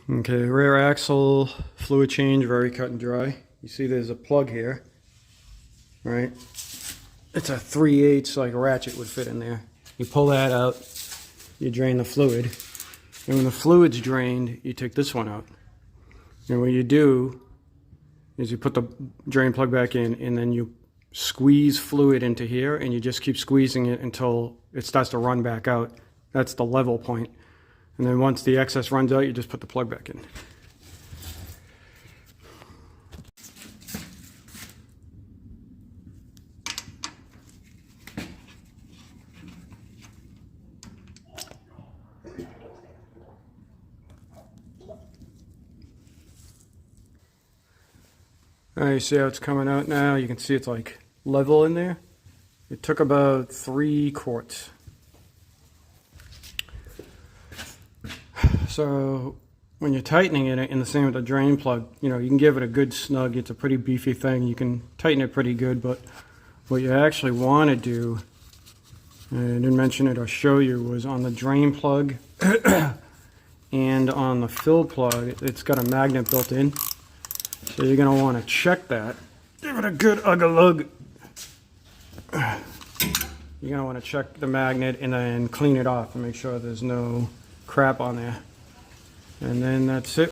Okay, rear axle fluid change, very cut and dry. You see there's a plug here, right? It's a 3/8 like a ratchet would fit in there. You pull that out, you drain the fluid, and when the fluid's drained, you take this one out. And what you do is you put the drain plug back in, and then you squeeze fluid into here, and you just keep squeezing it until it starts to run back out. That's the level point. And then once the excess runs out, you just put the plug back in. Alright, you see how it's coming out now? You can see it's like level in there. It took about 3 quarts. So when you're tightening it, and the same with the drain plug, you know, you can give it a good snug. It's a pretty beefy thing. You can tighten it pretty good, but what you actually want to do, and I didn't mention it or show you, was on the drain plug and on the fill plug, it's got a magnet built in. So you're going to want to check that. Give it a good ugga-lug. You're going to want to check the magnet and then clean it off and make sure there's no crap on there. And then that's it.